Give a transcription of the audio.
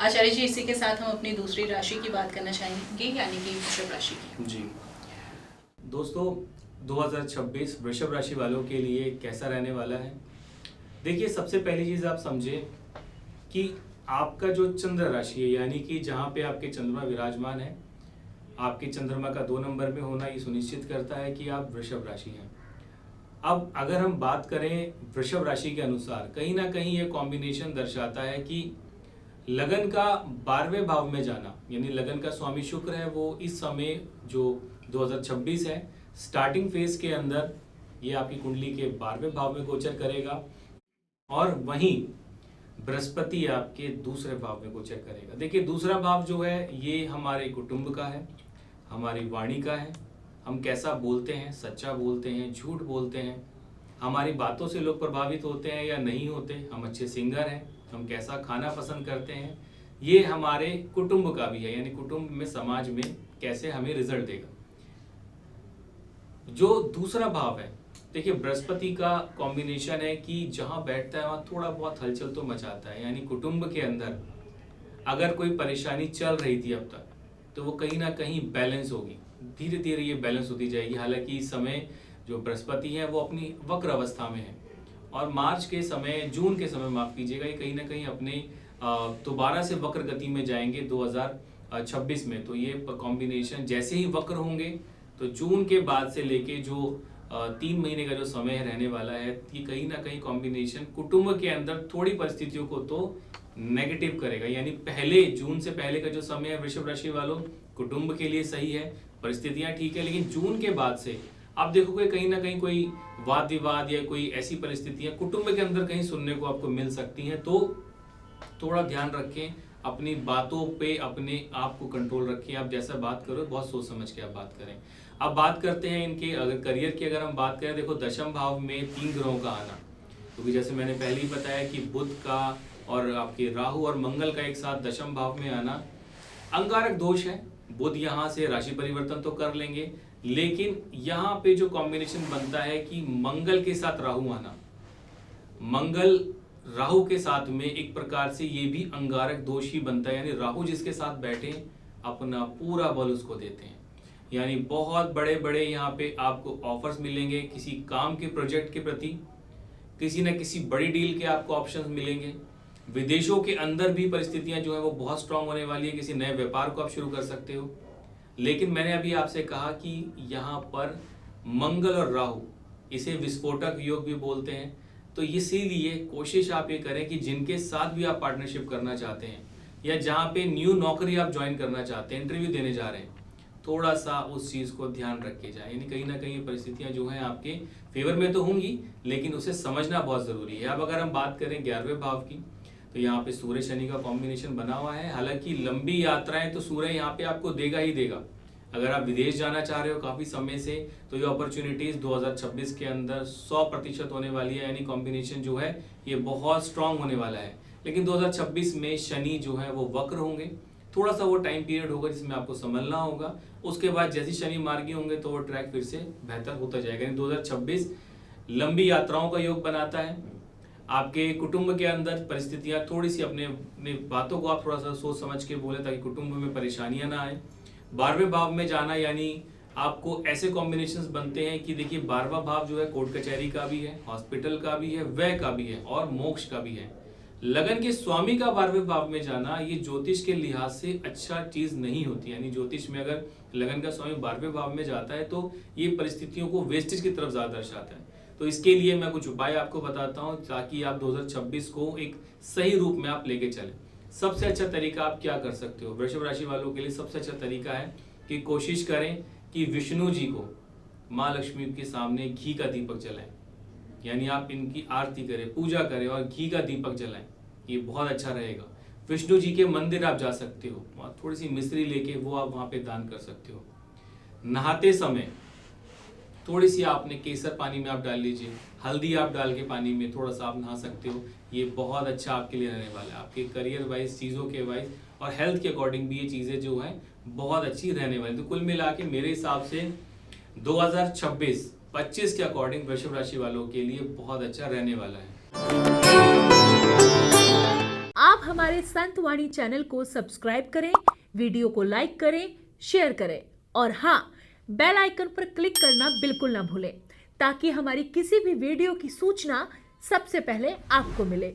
आचार्य जी, इसी के साथ हम अपनी दूसरी राशि की बात करना चाहेंगे, यानी कि वृषभ राशि की। जी दोस्तों, 2026 वृषभ राशि वालों के लिए कैसा रहने वाला है। देखिए, सबसे पहली चीज़ आप समझें कि आपका जो चंद्र राशि है, यानी कि जहाँ पे आपके चंद्रमा विराजमान है, आपके चंद्रमा का 2 नंबर में होना ये सुनिश्चित करता है कि आप वृषभ राशि हैं। अब अगर हम बात करें वृषभ राशि के अनुसार, कहीं ना कहीं ये कॉम्बिनेशन दर्शाता है कि लगन का 12वें भाव में जाना, यानी लगन का स्वामी शुक्र है, वो इस समय जो 2026 है स्टार्टिंग फेज के अंदर ये आपकी कुंडली के 12वें भाव में गोचर करेगा, और वहीं बृहस्पति आपके दूसरे भाव में गोचर करेगा। देखिए, दूसरा भाव जो है ये हमारे कुटुंब का है, हमारी वाणी का है। हम कैसा बोलते हैं, सच्चा बोलते हैं, झूठ बोलते हैं, हमारी बातों से लोग प्रभावित होते हैं या नहीं होते, हम अच्छे सिंगर हैं, हम कैसा खाना पसंद करते हैं, ये हमारे कुटुंब का भी है, यानी कुटुंब में, समाज में कैसे हमें रिजल्ट देगा। जो दूसरा भाव है, देखिए बृहस्पति का कॉम्बिनेशन है कि जहां बैठता है वहां थोड़ा बहुत हलचल तो मचाता है, यानी कुटुंब के अंदर अगर कोई परेशानी चल रही थी अब तक, तो वो कहीं ना कहीं बैलेंस होगी, धीरे धीरे ये बैलेंस होती जाएगी। हालांकि इस समय जो बृहस्पति है वो अपनी वक्र अवस्था में है, और मार्च के समय, जून के समय माफ कीजिएगा, ये कहीं ना कहीं अपने दोबारा से वक्र गति में जाएंगे 2026 में। तो ये कॉम्बिनेशन जैसे ही वक्र होंगे, तो जून के बाद से लेके जो 3 महीने का जो समय रहने वाला है, ये कहीं ना कहीं कॉम्बिनेशन कुटुंब के अंदर थोड़ी परिस्थितियों को तो नेगेटिव करेगा। यानी पहले, जून से पहले का जो समय है वृषभ राशि वालों, कुटुंब के लिए सही है, परिस्थितियां ठीक है, लेकिन जून के बाद से आप देखोगे कहीं ना कहीं कोई वाद विवाद या कोई ऐसी परिस्थितियां कुटुंब के अंदर कहीं सुनने को आपको मिल सकती हैं। तो थोड़ा ध्यान रखें, अपनी बातों पे अपने आप को कंट्रोल रखें। आप जैसा बात करो बहुत सोच समझ के आप बात करें। अब बात करते हैं इनके अगर करियर की, अगर हम बात करें, देखो दशम भाव में 3 ग्रहों का आना, क्योंकि जैसे मैंने पहले ही बताया कि बुध का और आपके राहु और मंगल का एक साथ दशम भाव में आना अंगारक दोष है। बुध यहाँ से राशि परिवर्तन तो कर लेंगे, लेकिन यहाँ पे जो कॉम्बिनेशन बनता है कि मंगल के साथ राहु आना, मंगल राहु के साथ में एक प्रकार से ये भी अंगारक दोष ही बनता है। यानी राहु जिसके साथ बैठे अपना पूरा बल उसको देते हैं, यानी बहुत बड़े बड़े यहाँ पे आपको ऑफर्स मिलेंगे किसी काम के प्रोजेक्ट के प्रति, किसी न किसी बड़ी डील के आपको ऑप्शंस मिलेंगे। विदेशों के अंदर भी परिस्थितियां जो है वो बहुत स्ट्रांग होने वाली है, किसी नए व्यापार को आप शुरू कर सकते हो। लेकिन मैंने अभी आपसे कहा कि यहाँ पर मंगल और राहु, इसे विस्फोटक योग भी बोलते हैं। तो इसीलिए कोशिश आप ये करें कि जिनके साथ भी आप पार्टनरशिप करना चाहते हैं, या जहाँ पे न्यू नौकरी आप ज्वाइन करना चाहते हैं, इंटरव्यू देने जा रहे हैं, थोड़ा सा उस चीज़ को ध्यान रख के जाए। यानी कहीं ना कहीं परिस्थितियां जो हैं आपके फेवर में तो होंगी, लेकिन उसे समझना बहुत ज़रूरी है। अब अगर हम बात करें 11वें भाव की, तो यहाँ पे सूर्य शनि का कॉम्बिनेशन बना हुआ है। हालांकि लंबी यात्राएं तो सूर्य यहाँ पे आपको देगा ही देगा। अगर आप विदेश जाना चाह रहे हो काफ़ी समय से, तो ये अपॉर्चुनिटीज़ 2026 के अंदर 100% होने वाली है, यानी कॉम्बिनेशन जो है ये बहुत स्ट्रांग होने वाला है। लेकिन 2026 में शनि जो है वो वक्र होंगे, थोड़ा सा वो टाइम पीरियड होगा जिसमें आपको संभलना होगा। उसके बाद जैसे शनि मार्गी होंगे तो वो ट्रैक फिर से बेहतर होता जाएगा। यानी 2026 लंबी यात्राओं का योग बनाता है। आपके कुटुंब के अंदर परिस्थितियां थोड़ी सी, अपने बातों को आप थोड़ा सा सोच समझ के बोले ताकि कुटुंब में परेशानियां ना आए। 12वें भाव में जाना, यानी आपको ऐसे कॉम्बिनेशंस बनते हैं कि देखिए 12वां भाव जो है कोर्ट कचहरी का भी है, हॉस्पिटल का भी है, व्यय का भी है और मोक्ष का भी है। लगन के स्वामी का 12वें भाव में जाना ये ज्योतिष के लिहाज से अच्छा चीज नहीं होती। यानी ज्योतिष में अगर लगन का स्वामी 12वें भाव में जाता है तो ये परिस्थितियों को वेस्टेज की तरफ ज्यादा दर्शाता है। तो इसके लिए मैं कुछ उपाय आपको बताता हूँ ताकि आप 2026 को एक सही रूप में आप लेके चलें। सबसे अच्छा तरीका आप क्या कर सकते हो वृषभ राशि वालों के लिए? सबसे अच्छा तरीका है कि कोशिश करें कि विष्णु जी को, माँ लक्ष्मी के सामने घी का दीपक जलाएं। यानी आप इनकी आरती करें, पूजा करें और घी का दीपक जलाएं, ये बहुत अच्छा रहेगा। विष्णु जी के मंदिर आप जा सकते हो, वहाँ थोड़ी सी मिश्री लेके वो आप वहाँ पे दान कर सकते हो। नहाते समय थोड़ी सी आपने केसर पानी में आप डाल लीजिए, हल्दी आप डाल के पानी में थोड़ा सा आप नहा सकते हो। ये बहुत अच्छा आपके लिए रहने वाला है, आपके करियर वाइज, चीज़ों के वाइज और हेल्थ के अकॉर्डिंग भी ये चीज़ें जो हैं बहुत अच्छी रहने वाली। तो कुल मिला के मेरे हिसाब से 2026-25 के अकॉर्डिंग वृषभ राशि वालों के लिए बहुत अच्छा रहने वाला है। हमारे संतवाणी चैनल को सब्सक्राइब करें, वीडियो को लाइक करें, शेयर करें और हाँ, बेल आइकन पर क्लिक करना बिल्कुल ना भूलें ताकि हमारी किसी भी वीडियो की सूचना सबसे पहले आपको मिले।